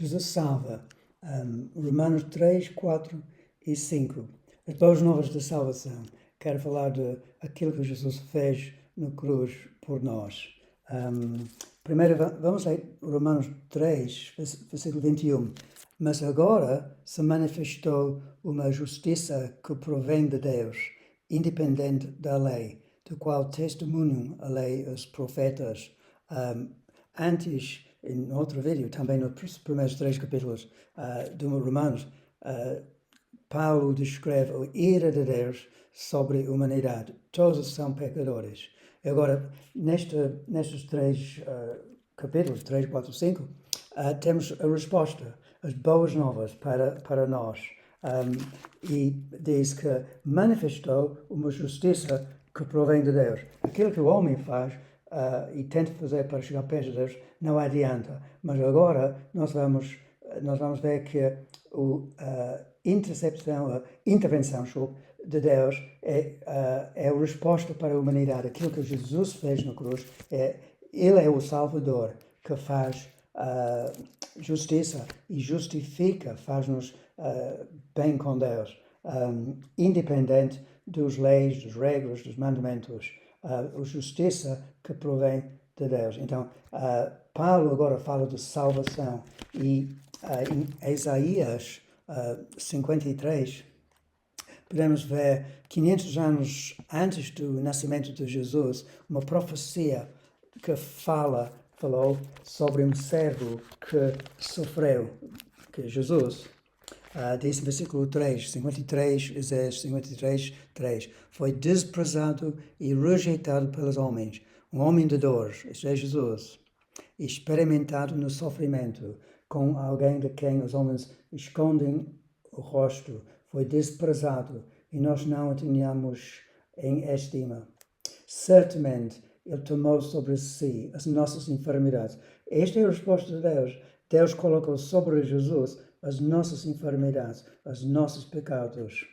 Jesus salva. Romanos 3, 4 e 5. As boas novas da salvação. Quero falar de aquilo que Jesus fez na cruz por nós. Primeiro, vamos ler Romanos 3, versículo 21. Mas agora se manifestou uma justiça que provém de Deus, independente da lei, do qual testemunham a lei e os profetas. Antes, em outro vídeo, também nos primeiros 3 capítulos de Romanos, Paulo descreve a ira de Deus sobre a humanidade. Todos são pecadores. Agora, nestes 3 capítulos, 3, 4, 5, temos a resposta, as boas novas para nós. E diz que manifestou uma justiça que provém de Deus. Aquilo que o homem faz e tenta fazer para chegar perto de Deus não adianta. Mas agora nós vamos ver que a intervenção de Deus é a resposta para a humanidade. Aquilo que Jesus fez na cruz, Ele é o Salvador que faz justiça e justifica, faz-nos bem com Deus, independente das leis, das regras, dos mandamentos. A justiça que provém de Deus. Então, Paulo agora fala de salvação e em Isaías 53, podemos ver 500 anos antes do nascimento de Jesus, uma profecia que falou sobre um servo que sofreu, que é Jesus. Diz no versículo 3, 53, Isaías 53, 3. Foi desprezado e rejeitado pelos homens, um homem de dores, este é Jesus, experimentado no sofrimento, com alguém de quem os homens escondem o rosto. Foi desprezado e nós não o tínhamos em estima. Certamente Ele tomou sobre si as nossas enfermidades. Esta é a resposta de Deus. Deus colocou sobre Jesus as nossas enfermidades, os nossos pecados.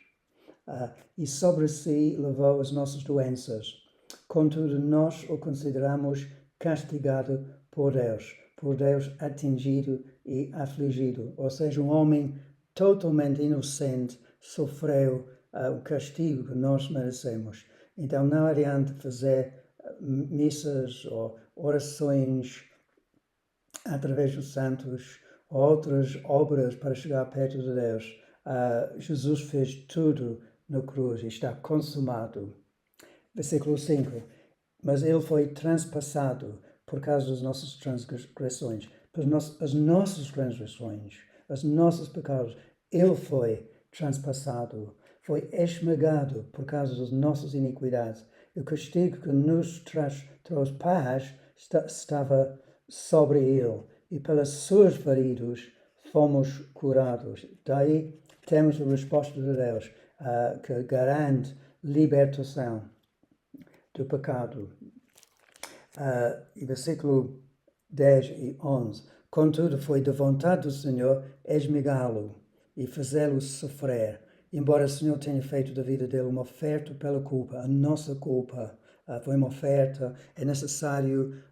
E sobre si levou as nossas doenças. Contudo, nós o consideramos castigado por Deus atingido e afligido. Ou seja, um homem totalmente inocente sofreu o castigo que nós merecemos. Então não adianta fazer missas ou orações através dos santos, outras obras para chegar perto de Deus. Jesus fez tudo na cruz e está consumado. Versículo 5. Mas Ele foi transpassado por causa das nossas transgressões, as nossas transgressões, os nossos pecados. Ele foi transpassado, foi esmagado por causa das nossas iniquidades. O castigo que nos trouxe paz estava sobre Ele, e pelas suas feridas fomos curados. Daí temos a resposta de Deus, que garante libertação do pecado. E versículo 10 e 11. Contudo, foi da vontade do Senhor esmagá-lo e fazê-lo sofrer, embora o Senhor tenha feito da vida dele uma oferta pela culpa, a nossa culpa. Foi uma oferta, é necessário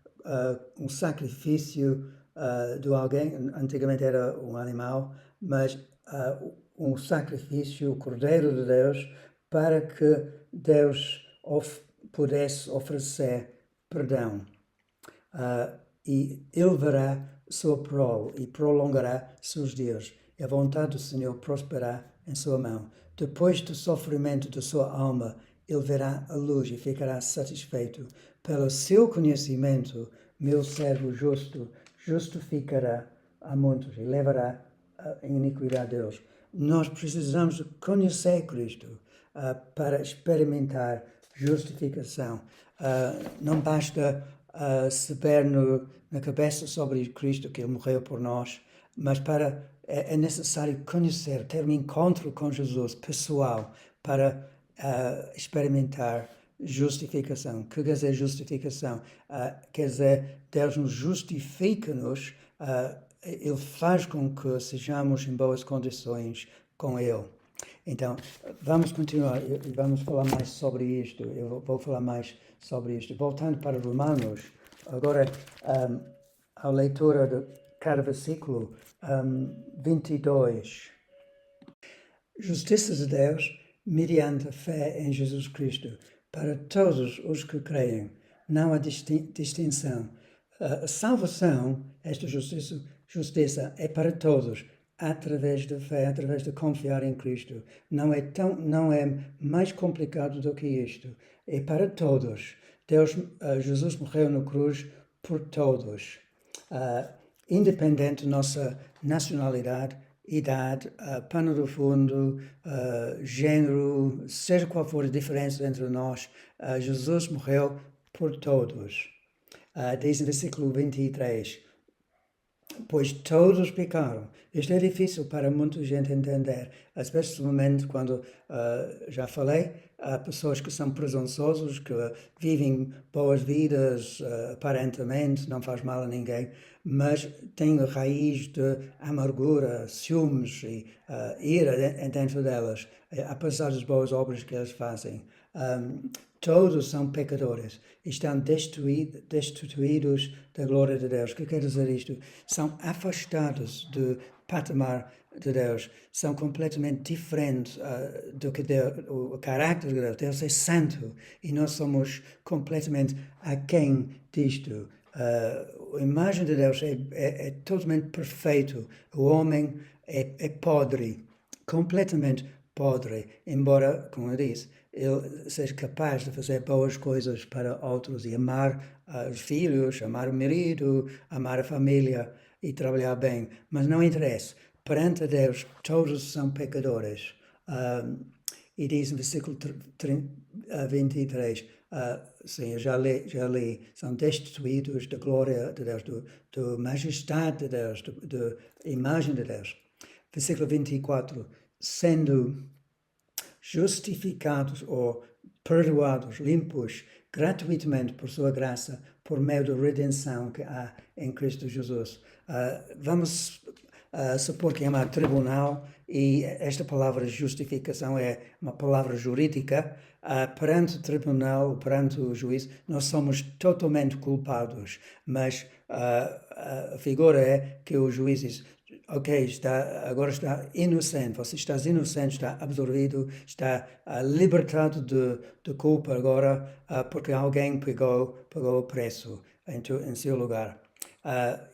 um sacrifício de alguém, antigamente era um animal, mas um sacrifício, o Cordeiro de Deus, para que Deus pudesse oferecer perdão. E Ele verá sua prole e prolongará seus dias. E a vontade do Senhor prosperará em sua mão. Depois do sofrimento da sua alma, Ele verá a luz e ficará satisfeito. Pelo seu conhecimento, meu servo justo justificará a muitos e levará a iniquidade deles. Nós precisamos de conhecer Cristo para experimentar justificação. Não basta saber na cabeça sobre Cristo que Ele morreu por nós, mas é necessário conhecer, ter um encontro com Jesus pessoal para experimentar justificação. O que quer dizer justificação? Quer dizer, Deus nos justifica-nos, Ele faz com que sejamos em boas condições com Ele. Então, vamos continuar e vamos falar mais sobre isto. Eu vou falar mais sobre isto. Voltando para Romanos, agora a leitura de cada versículo. 22. Justiça de Deus mediante a fé em Jesus Cristo, para todos os que creem. Não há distinção. A salvação, esta justiça é para todos, através da fé, através de confiar em Cristo. Não é mais complicado do que isto. É para todos. Jesus morreu na cruz por todos. Independente da nossa nacionalidade, idade, pano do fundo, género, seja qual for a diferença entre nós, Jesus morreu por todos. Diz no versículo 23, pois todos pecaram. Isto é difícil para muita gente entender, especialmente quando, já falei, há pessoas que são presunçosos, que vivem boas vidas, aparentemente, não faz mal a ninguém, mas têm a raiz de amargura, ciúmes e ira dentro delas, apesar das boas obras que eles fazem. Todos são pecadores, estão destituídos da glória de Deus. O que quer dizer isto? São afastados do patamar de Deus, são completamente diferentes do que o caráter de Deus. Deus é santo e nós somos completamente aquém disto. A imagem de Deus é totalmente perfeito. O homem é podre, completamente podre, embora, como eu disse, ele seja capaz de fazer boas coisas para outros e amar os filhos, amar o marido, amar a família e trabalhar bem. Mas não interessa. Perante Deus, todos são pecadores. E diz no versículo 23, sim, eu já li, são destituídos da glória de Deus, da majestade de Deus, da imagem de Deus. Versículo 24, sendo justificados ou perdoados, limpos, gratuitamente por sua graça, por meio da redenção que há em Cristo Jesus. Vamos supor que é um tribunal e esta palavra justificação é uma palavra jurídica. Perante o tribunal, perante o juiz, nós somos totalmente culpados, mas a figura é que o juiz diz, ok, agora está inocente, você está inocente, está absolvido, está libertado de culpa agora, porque alguém pagou o preço em seu lugar.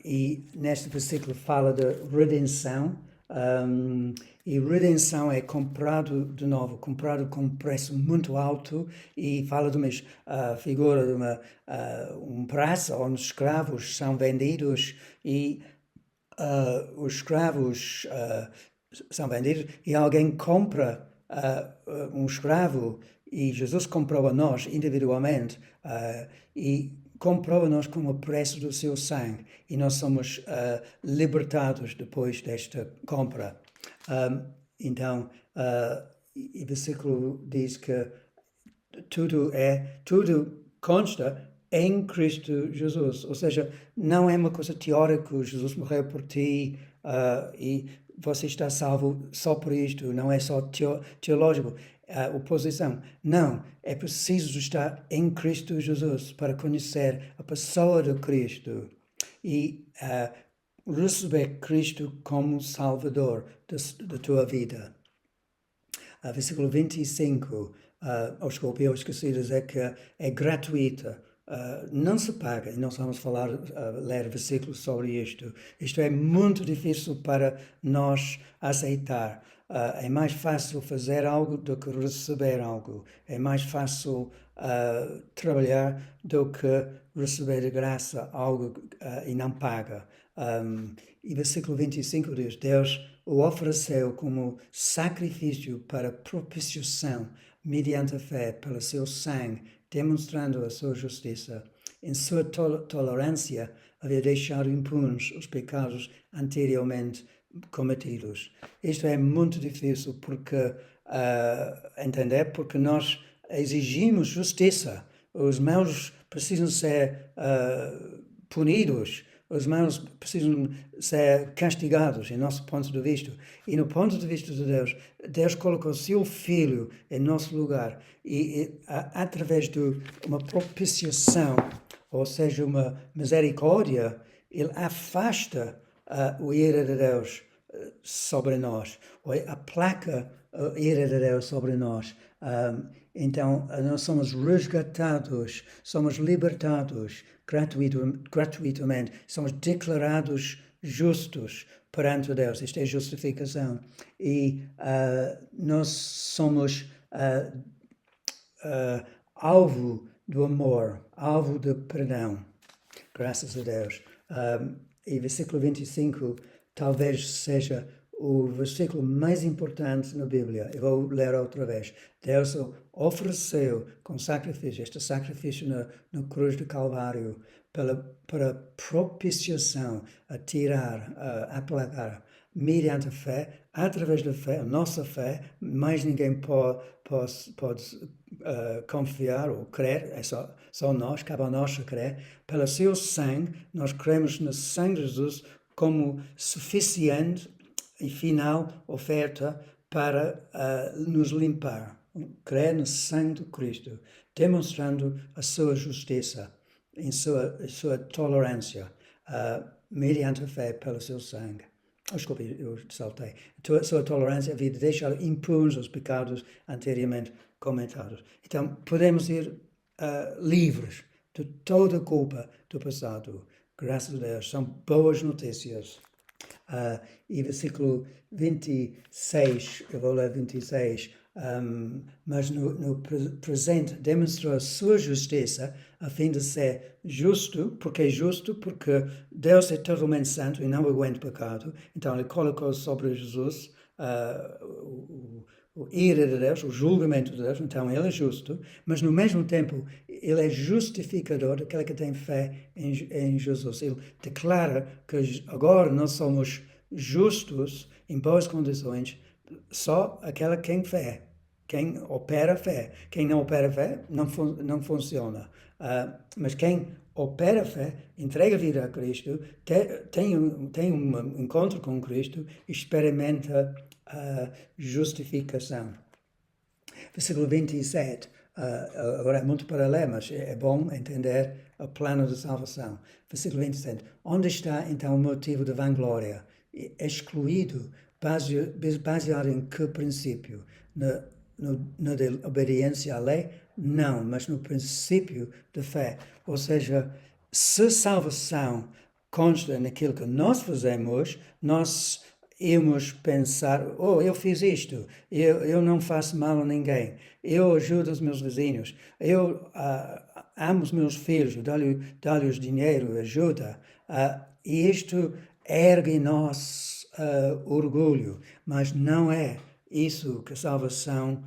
E neste versículo fala de redenção, e redenção é comprado de novo, comprado com um preço muito alto, e fala de uma figura de uma praça onde os escravos são vendidos e os escravos são vendidos e alguém compra um escravo e Jesus comprou a nós individualmente e comprou a nós com o preço do seu sangue e nós somos libertados depois desta compra. Então, o versículo diz que tudo consta em Cristo Jesus, ou seja, não é uma coisa teórica, Jesus morreu por ti e você está salvo só por isto, não é só teológico, oposição. Não, é preciso estar em Cristo Jesus para conhecer a pessoa de Cristo e receber Cristo como Salvador da tua vida. Versículo 25, desculpe, eu esqueci de dizer que é gratuita. Não se paga, e nós vamos ler versículos sobre isto. Isto é muito difícil para nós aceitar. É mais fácil fazer algo do que receber algo. É mais fácil trabalhar do que receber de graça algo e não paga. E versículo 25 diz, Deus o ofereceu como sacrifício para propiciação mediante a fé pelo seu sangue, demonstrando a sua justiça. Em sua tolerância, havia deixado impunes os pecados anteriormente cometidos. Isto é muito difícil porque entender, porque nós exigimos justiça. Os maus precisam ser punidos. Os maus precisam ser castigados, em nosso ponto de vista. E no ponto de vista de Deus, Deus colocou seu Filho em nosso lugar. E através de uma propiciação, ou seja, uma misericórdia, Ele afasta a ira de Deus sobre nós, ou aplaca a ira de Deus sobre nós. Então, nós somos resgatados, somos libertados gratuitamente, somos declarados justos perante Deus. Isto é justificação. E nós somos alvo do amor, alvo do perdão. Graças a Deus. E versículo 25 talvez seja o versículo mais importante na Bíblia. Eu vou ler outra vez. Deus ofereceu com sacrifício, este sacrifício na cruz do Calvário, para propiciação, a tirar, a aplacar, mediante a fé, através da fé, a nossa fé. Mais ninguém pode confiar ou crer, é só nós, cabe a nós a crer. Pelo seu sangue, nós cremos no sangue de Jesus como suficiente e final oferta para nos limpar. Crer no sangue de Cristo, demonstrando a sua justiça, em sua tolerância, mediante a fé pelo seu sangue. Desculpe, eu saltei. A sua tolerância, a vida, deixar impunes os pecados anteriormente comentados. Então, podemos ir livres de toda a culpa do passado. Graças a Deus, são boas notícias. E versículo 26, eu vou ler 26, mas no presente demonstrou a sua justiça a fim de ser justo. Porque é justo? Porque Deus é totalmente santo e não aguenta pecado. Então ele colocou sobre Jesus o ira de Deus, o julgamento de Deus. Então ele é justo, mas no mesmo tempo ele é justificador daquele que tem fé em Jesus. Ele declara que agora nós somos justos em boas condições, só aquela que tem fé, quem opera fé. Quem não opera fé não funciona. Mas quem opera fé, entrega a vida a Cristo, tem um encontro com Cristo, experimenta a justificação. Versículo 27, agora é muito para ler, mas é bom entender o plano de salvação. Versículo 27, onde está então o motivo de vanglória? Excluído, baseado em que princípio? Na obediência à lei? Não, mas no princípio de fé. Ou seja, se salvação consta naquilo que nós fazemos, nós íamos pensar, eu fiz isto, eu não faço mal a ninguém, eu ajudo os meus vizinhos, eu amo os meus filhos, dou-lhes dinheiro, ajuda. E isto ergue em nós orgulho, mas não é isso que a salvação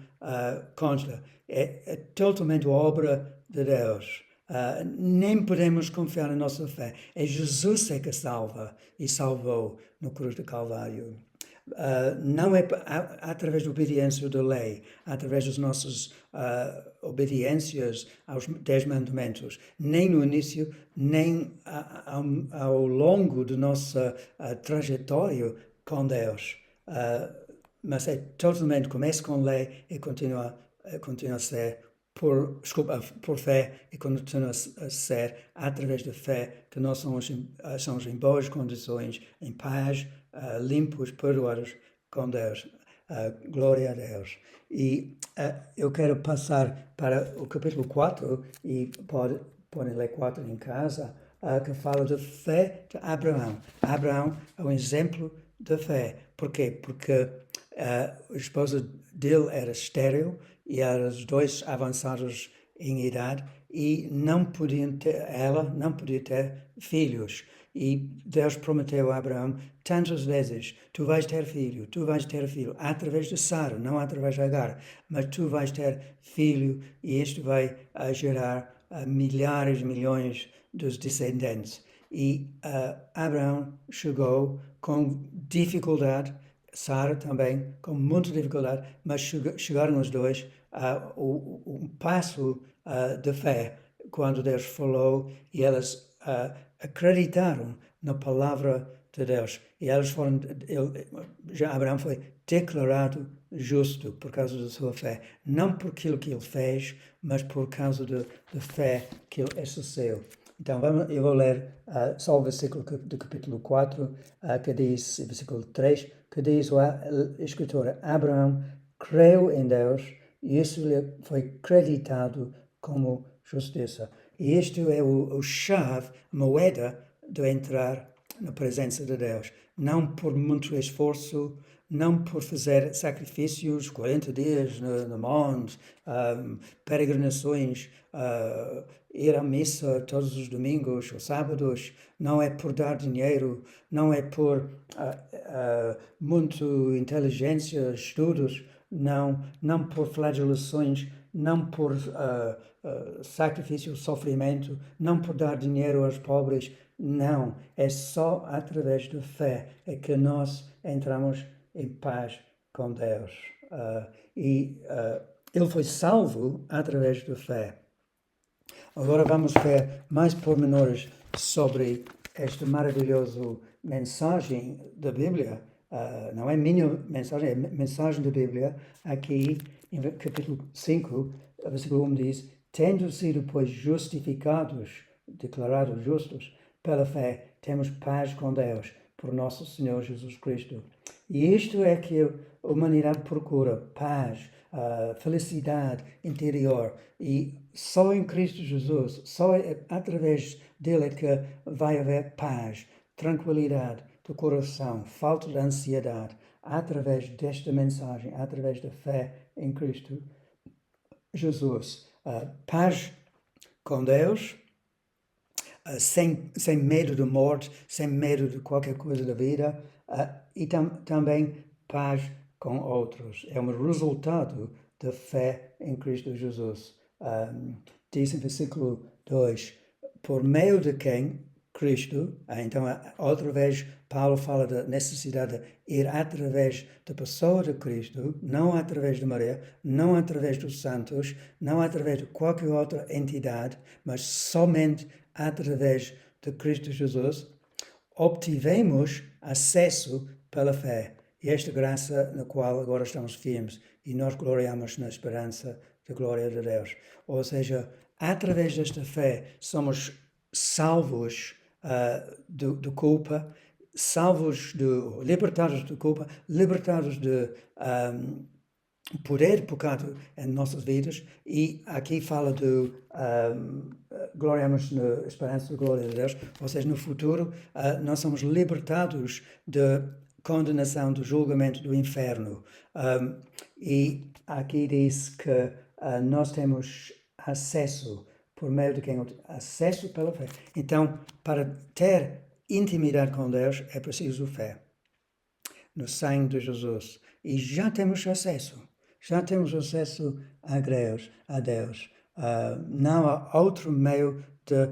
consta. É totalmente obra de Deus. Nem podemos confiar na nossa fé. É Jesus que salva e salvou no cruz do Calvário. Não é através da obediência da lei, através das nossas obediências aos 10 mandamentos, nem no início, nem ao longo da nossa trajetória com Deus. Mas é totalmente, começa com lei e continua a ser por fé, e continua a ser através da fé que nós somos em boas condições, em paz, limpos, perdoados com Deus. Glória a Deus. E eu quero passar para o capítulo 4, e podem ler 4 em casa, que fala da fé de Abraão. Abraão é um exemplo de fé. Por quê? Porque a esposa dele era estéril e eram os dois avançados em idade e ela não podia ter filhos. E Deus prometeu a Abraão tantas vezes, tu vais ter filho, através de Sara, não através de Agar, mas tu vais ter filho e este vai gerar milhares, milhões dos descendentes. E Abraão chegou com dificuldade, Sara também, com muita dificuldade, mas chegaram os dois a um passo de fé, quando Deus falou, e elas acreditaram na palavra de Deus. E elas Abraão foi declarado justo por causa da sua fé. Não por aquilo que ele fez, mas por causa da fé que ele exerceu. Então, eu vou ler só o versículo do capítulo 4, que diz, versículo 3, que diz a escritura: Abraão creu em Deus e isso lhe foi creditado como justiça. E isto é o chave, a moeda de entrar na presença de Deus. Não por muito esforço, não por fazer sacrifícios, 40 dias no monte, peregrinações, ir à missa todos os domingos ou sábados, não é por dar dinheiro, não é por muito inteligência, estudos, não por flagelações, não por sacrifício, sofrimento, não por dar dinheiro aos pobres, não. É só através da fé é que nós entramos em paz com Deus. Ele foi salvo através da fé. Agora vamos ver mais pormenores sobre esta maravilhosa mensagem da Bíblia. Não é minha mensagem, é a mensagem da Bíblia. Aqui, em capítulo 5, versículo 1 diz: tendo sido, pois, justificados, declarados justos, pela fé, temos paz com Deus, por nosso Senhor Jesus Cristo. E isto é que a humanidade procura: paz, felicidade interior. E só em Cristo Jesus, só através dele é que vai haver paz, tranquilidade do coração, falta de ansiedade, através desta mensagem, através da fé em Cristo Jesus. Paz com Deus, sem medo de morte, sem medo de qualquer coisa da vida, e também paz com outros. É um resultado da fé em Cristo Jesus. Diz em versículo 2, por meio de quem? Cristo. Então, outra vez, Paulo fala da necessidade de ir através da pessoa de Cristo, não através de Maria, não através dos santos, não através de qualquer outra entidade, mas somente através de Cristo Jesus, obtivemos acesso pela fé. E esta graça na qual agora estamos firmes e nós gloriamos na esperança da glória de Deus. Ou seja, através desta fé somos salvos de culpa, libertados de culpa, libertados de poder pecado em nossas vidas, e aqui fala de gloriamos na esperança da glória de Deus, ou seja, no futuro nós somos libertados da condenação, do julgamento do inferno. E aqui diz que nós temos acesso por meio de quem? Acesso pela fé. Então, para ter intimidade com Deus é preciso fé no sangue de Jesus. E já temos acesso a Deus. Não há outro meio de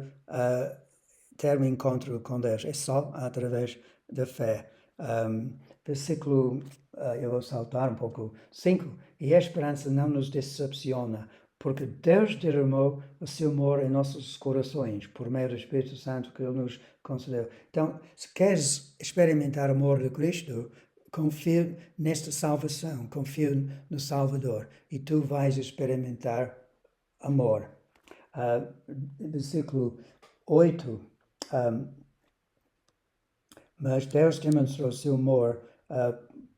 ter um encontro com Deus. É só através da fé. Versículo, eu vou saltar um pouco, 5. E a esperança não nos decepciona, porque Deus derramou o seu amor em nossos corações, por meio do Espírito Santo que Ele nos concedeu. Então, se queres experimentar o amor de Cristo, confia nesta salvação, confia no Salvador, e tu vais experimentar amor. Versículo 8. Mas Deus demonstrou seu amor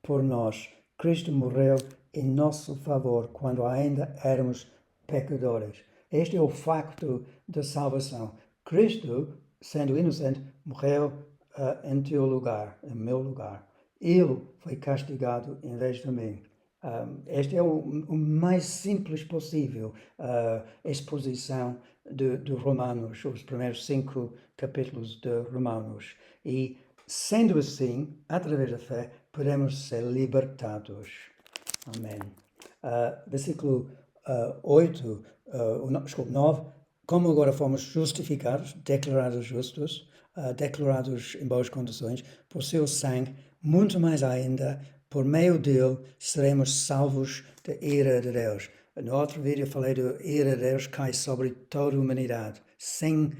por nós. Cristo morreu em nosso favor quando ainda éramos pecadores. Este é o facto da salvação. Cristo, sendo inocente, morreu em teu lugar, em meu lugar. Ele foi castigado em vez de mim. Este é o mais simples possível exposição de Romanos, os primeiros 5 capítulos de Romanos. E, sendo assim, através da fé, podemos ser libertados. Amém. Versículo 9. Como agora fomos justificados, declarados justos, declarados em boas condições, por seu sangue, muito mais ainda, por meio dele, seremos salvos da ira de Deus. No outro vídeo eu falei da ira de Deus cai sobre toda a humanidade, sem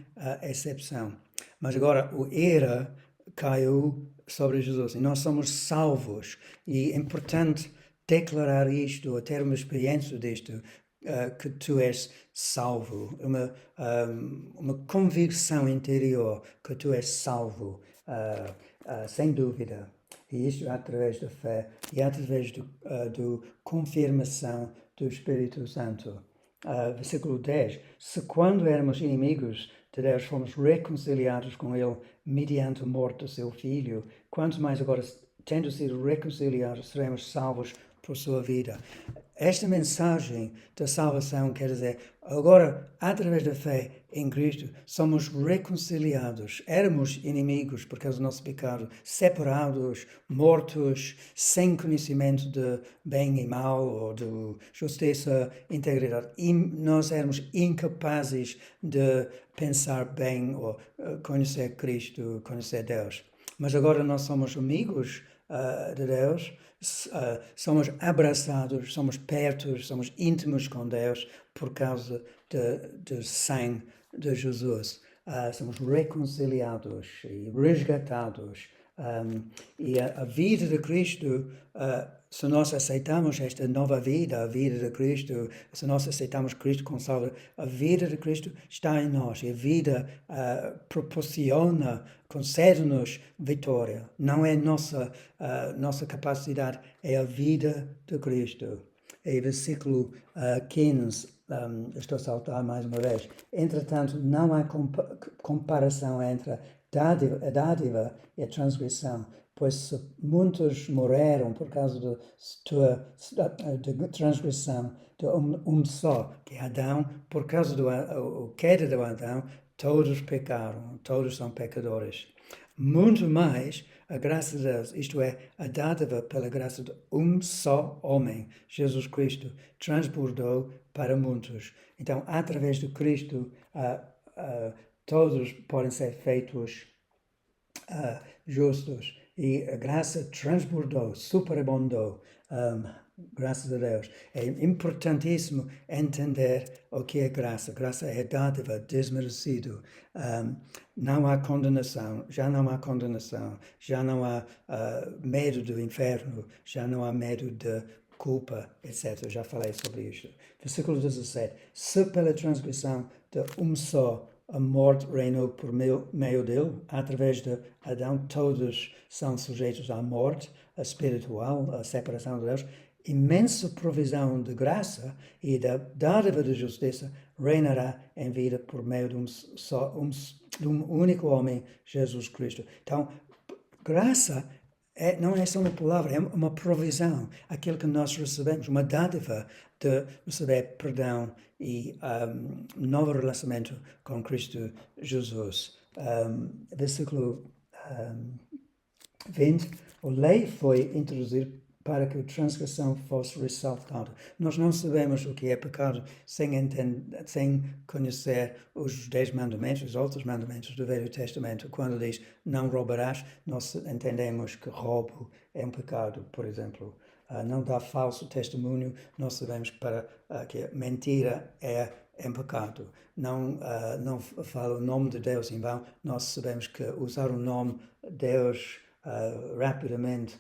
exceção. Mas agora o ira caiu sobre Jesus e nós somos salvos. E é importante declarar isto, ou ter uma experiência disto. que tu és salvo, uma convicção interior que tu és salvo, sem dúvida. E isto através da fé e através da confirmação do Espírito Santo. Versículo 10. Se quando éramos inimigos de Deus fomos reconciliados com Ele mediante a morte do seu Filho, quanto mais agora, tendo sido reconciliados, seremos salvos por sua vida. Esta mensagem da salvação quer dizer, agora, através da fé em Cristo, somos reconciliados. Éramos inimigos por causa do nosso pecado, separados, mortos, sem conhecimento de bem e mal, ou de justiça, integridade. E nós éramos incapazes de pensar bem ou conhecer Cristo, conhecer Deus. Mas agora nós somos amigos de Deus, somos abraçados, somos perto, somos íntimos com Deus por causa do sangue de Jesus. Somos reconciliados e resgatados. E a vida de Cristo, se nós aceitamos esta nova vida, a vida de Cristo, se nós aceitamos Cristo como Salvador, a vida de Cristo está em nós e a vida proporciona, concede-nos vitória. Não é nossa capacidade, é a vida de Cristo. E versículo 15, estou a saltar mais uma vez. Entretanto, não há comparação entre a dádiva e a transgressão, pois se muitos morreram por causa de transgressão de um só, que é Adão, por causa da queda de Adão, todos pecaram, todos são pecadores. Muito mais a graça de Deus, isto é, a dádiva pela graça de um só homem, Jesus Cristo, transbordou para muitos. Então, através de Cristo, todos podem ser feitos justos. E a graça transbordou, superabundou. Graças a Deus. É importantíssimo entender o que é graça. Graça é dádiva, desmerecido. Não há condenação, já não há condenação, já não há medo do inferno, já não há medo de culpa, etc. Já falei sobre isto. Versículo 17. Se pela transgressão de um só a morte reinou por meio dele, através de Adão, todos são sujeitos à morte espiritual, à separação de Deus. Imensa provisão de graça e da dádiva de justiça reinará em vida por meio de um único homem, Jesus Cristo. Então, graça não é só uma palavra, é uma provisão, aquilo que nós recebemos, uma dádiva de receber perdão e novo relacionamento com Cristo Jesus. Versículo 20, a lei foi introduzida para que a transgressão fosse ressaltada. Nós não sabemos o que é pecado sem conhecer os 10 mandamentos, os outros mandamentos do Velho Testamento. Quando diz não roubarás, nós entendemos que roubo é um pecado, por exemplo. Não dá falso testemunho, nós sabemos que mentira é pecado. Não fala o nome de Deus em vão, nós sabemos que usar o nome de Deus rapidamente,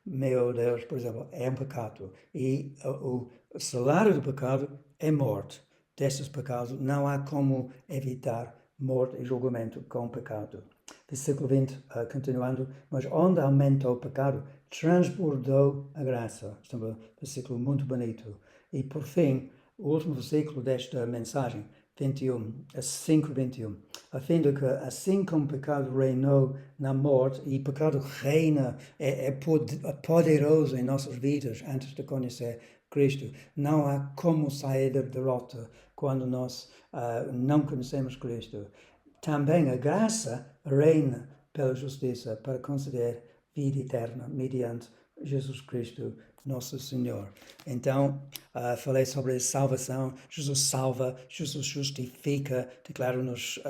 meu Deus, por exemplo, é um pecado. E o salário do pecado é morte. Destes pecados não há como evitar morte e julgamento com o pecado. Versículo 20, continuando, mas onde aumentou o pecado, transbordou a graça. Este é um versículo muito bonito. E por fim, o último versículo desta mensagem, 5:21, a fim de que, assim como o pecado reinou na morte, e o pecado reina, é poderoso em nossas vidas antes de conhecer Cristo, não há como sair da derrota quando nós não conhecemos Cristo. Também a graça reina pela justiça para conceder vida eterna mediante Jesus Cristo, nosso Senhor. Então, falei sobre a salvação. Jesus salva, Jesus justifica, declara-nos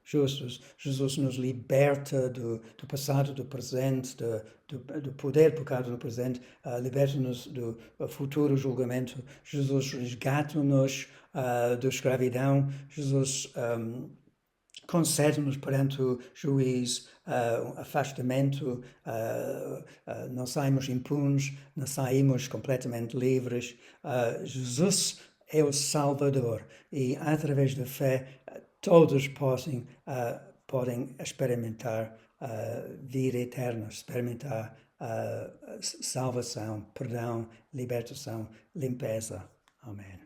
justos. Jesus nos liberta do passado, do presente, do poder do pecado no presente, liberta-nos do futuro julgamento. Jesus resgata-nos da escravidão. Jesus concede-nos perante o juiz afastamento, não saímos impunes, não saímos completamente livres. Jesus é o Salvador e através da fé todos podem experimentar vida eterna, experimentar salvação, perdão, libertação, limpeza. Amém.